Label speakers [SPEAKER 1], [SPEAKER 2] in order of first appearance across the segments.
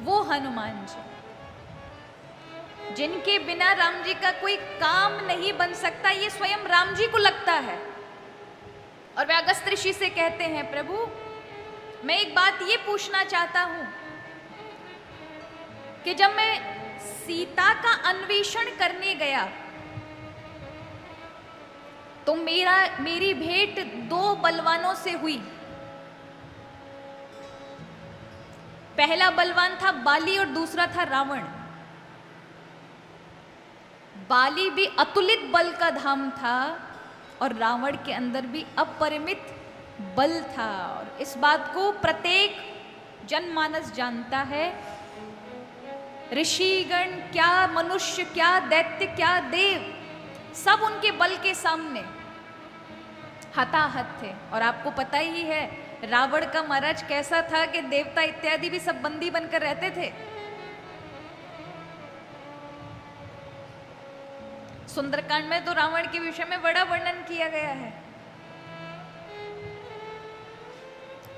[SPEAKER 1] वो हनुमान जी जिनके बिना राम जी का कोई काम नहीं बन सकता, ये स्वयं राम जी को लगता है। और वे अगस्त्य ऋषि से कहते हैं, प्रभु मैं एक बात ये पूछना चाहता हूं कि जब मैं सीता का अन्वेषण करने गया तो मेरी भेंट दो बलवानों से हुई। पहला बलवान था बाली और दूसरा था रावण। बाली भी अतुलित बल का धाम था और रावण के अंदर भी अपरिमित बल था। और इस बात को प्रत्येक जनमानस जानता है। ऋषिगण क्या, मनुष्य क्या, दैत्य क्या, देव, सब उनके बल के सामने हताहत थे। और आपको पता ही है रावण का महाराज कैसा था कि देवता इत्यादि भी सब बंदी बनकर रहते थे। सुंदरकांड में तो रावण के विषय में बड़ा वर्णन किया गया है।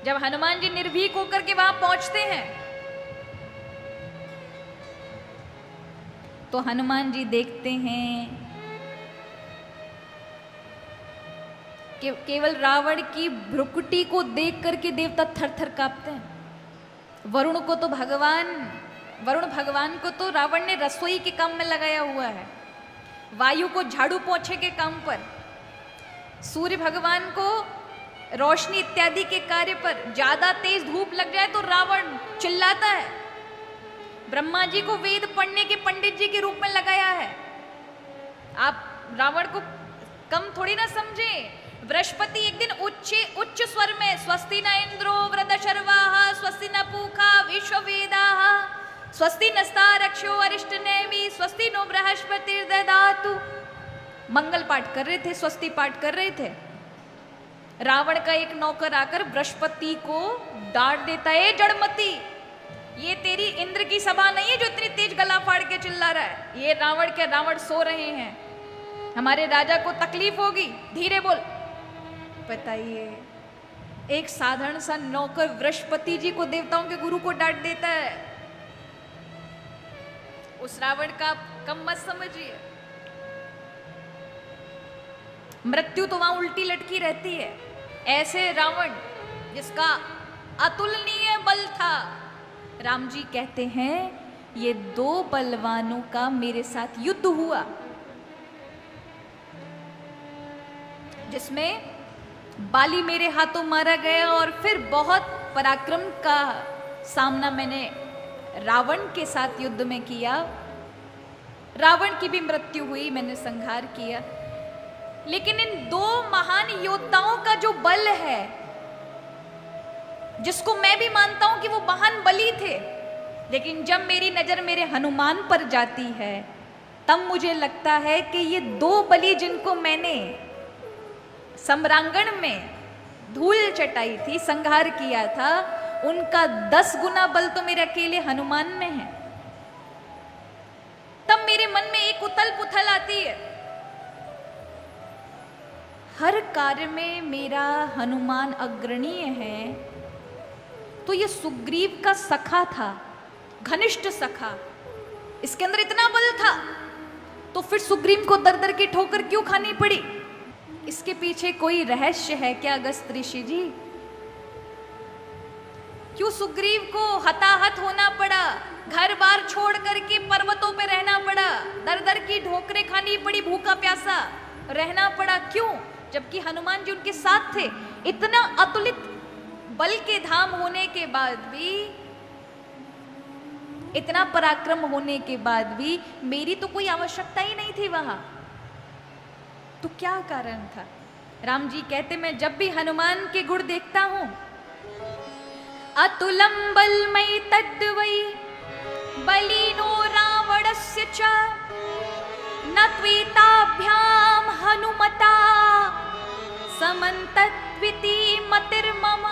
[SPEAKER 1] जब हनुमान जी निर्भीक होकर के वहां पहुंचते हैं तो हनुमान जी देखते हैं कि केवल रावण की भ्रुकुटी को देख करके देवता थर थर कांपते हैं। वरुण भगवान को तो रावण ने रसोई के काम में लगाया हुआ है, वायु को झाड़ू पोछे के काम पर, सूर्य भगवान को रोशनी इत्यादि के कार्य पर। ज्यादा तेज धूप लग जाए तो रावण चिल्लाता है। ब्रह्मा जी को वेद पढ़ने के पंडित जी के रूप में लगाया है। आप रावण को कम थोड़ी ना समझे। बृहस्पति एक दिन उच्च स्वर में स्वस्ति न इंद्रो वृद्धशर्वाः स्वस्ति न पूषा विश्ववेदाः स्वस्ति नस्तारक्षो अरिष्टनेमि स्वस्ति नो बृहस्पतिर्दधातु मंगल पाठ कर रहे थे, स्वस्ति पाठ कर रहे थे। रावण का एक नौकर आकर बृहस्पति को डांट देता है, जड़मती, ये तेरी इंद्र की सभा नहीं है जो इतनी तेज गला फाड़ के चिल्ला रहा है। ये रावण सो रहे हैं, हमारे राजा को तकलीफ होगी, धीरे बोल। बताइए, एक साधारण सा नौकर बृहस्पति जी को, देवताओं के गुरु को डांट देता है। उस रावण का कम मत समझिए। मृत्यु तो वहां उल्टी लटकी रहती है। ऐसे रावण जिसका अतुलनीय बल था, राम जी कहते हैं ये दो बलवानों का मेरे साथ युद्ध हुआ जिसमें बाली मेरे हाथों मारा गया और फिर बहुत पराक्रम का सामना मैंने रावण के साथ युद्ध में किया। रावण की भी मृत्यु हुई, मैंने संहार किया। लेकिन इन दो महान योद्धाओं का जो बल है, जिसको मैं भी मानता हूं कि वो महान बली थे, लेकिन जब मेरी नजर मेरे हनुमान पर जाती है तब मुझे लगता है कि ये दो बली जिनको मैंने सम्रांगण में धूल चटाई थी, संहार किया था, उनका 10 गुना बल तो मेरे अकेले हनुमान में है। तब मेरे मन में एक उथल पुथल आती है। हर कार्य में मेरा हनुमान अग्रणीय है, तो ये सुग्रीव का सखा था, घनिष्ठ सखा, इसके अंदर इतना बल था, तो फिर सुग्रीव को दर दर की ठोकर क्यों खानी पड़ी? इसके पीछे कोई रहस्य है क्या अगस्त्य ऋषि जी? क्यों सुग्रीव को हताहत होना पड़ा, घर बार छोड़ करके पर्वतों पे रहना पड़ा, दर दर की ठोकरें खानी पड़ी, भूखा प्यासा रहना पड़ा? क्यों? जबकि हनुमान जी उनके साथ थे। इतना अतुलित बल के धाम होने के बाद भी, इतना पराक्रम होने के बाद भी मेरी तो कोई आवश्यकता ही नहीं थी वहां। तो क्या कारण था? राम जी कहते, मैं जब भी हनुमान के गुण देखता हूं, अतुलम बलमयि तद्वै बलिनो रावणस्य च न त्वेताभ्याम हनुमता समन्तद्विति मतिर्मम।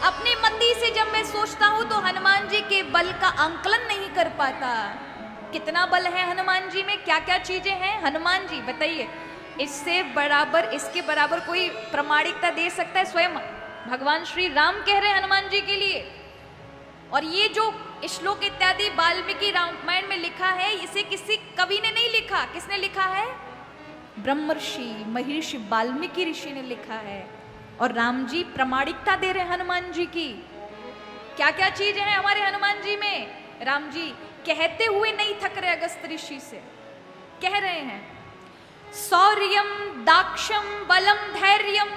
[SPEAKER 1] अपनी मति से जब मैं सोचता हूं तो हनुमान जी के बल का आंकलन नहीं कर पाता। कितना बल है हनुमान जी में, क्या क्या चीजें हैं हनुमान जी, बताइए। इसके बराबर कोई प्रामाणिकता दे सकता है? स्वयं भगवान श्री राम कह रहे हैं हनुमान जी के लिए। और ये जो श्लोक इत्यादि वाल्मीकि रामायण में लिखा है, इसे किसी कवि ने नहीं लिखा। किसने लिखा है? ब्रह्मर्षि महर्षि वाल्मीकि ऋषि ने लिखा है। और राम जी प्रामाणिकता दे रहे हैं हनुमान जी की। क्या क्या चीज है हमारे हनुमान जी में? राम जी कहते हुए नहीं थक रहे, अगस्त ऋषि से कह रहे हैं, शौर्यम दाक्षम बलम धैर्यम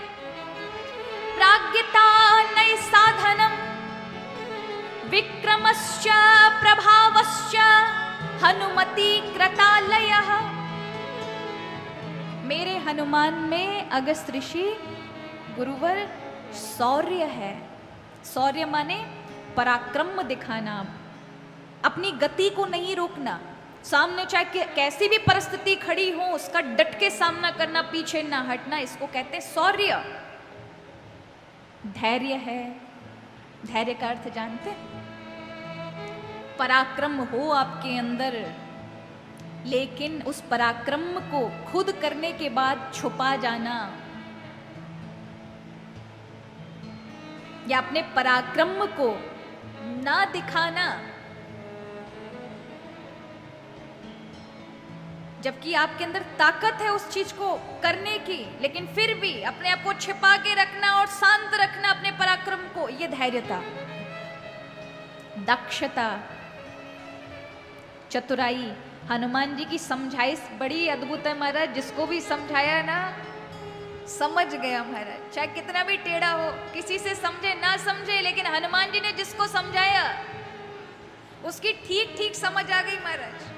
[SPEAKER 1] प्राज्ञता नय साधनम विक्रमश्च प्रभावश्च हनुमति कृतालयः। मेरे हनुमान में अगस्त ऋषि गुरुवर शौर्य है। शौर्य माने पराक्रम दिखाना, अपनी गति को नहीं रोकना, सामने चाहे कैसी भी परिस्थिति खड़ी हो उसका डट के सामना करना, पीछे ना हटना, इसको कहते हैं शौर्य। धैर्य है, धैर्य का अर्थ जानते हैं? पराक्रम हो आपके अंदर, लेकिन उस पराक्रम को खुद करने के बाद छुपा जाना, या अपने पराक्रम को ना दिखाना, जबकि आपके अंदर ताकत है उस चीज को करने की, लेकिन फिर भी अपने आप को छिपा के रखना और शांत रखना अपने पराक्रम को, यह धैर्यता। दक्षता, चतुराई। हनुमान जी की समझाइश बड़ी अद्भुत है महाराज। जिसको भी समझाया ना समझ गया महाराज, चाहे कितना भी टेढ़ा हो, किसी से समझे ना समझे, लेकिन हनुमान जी ने जिसको समझाया उसकी ठीक ठीक समझ आ गई महाराज।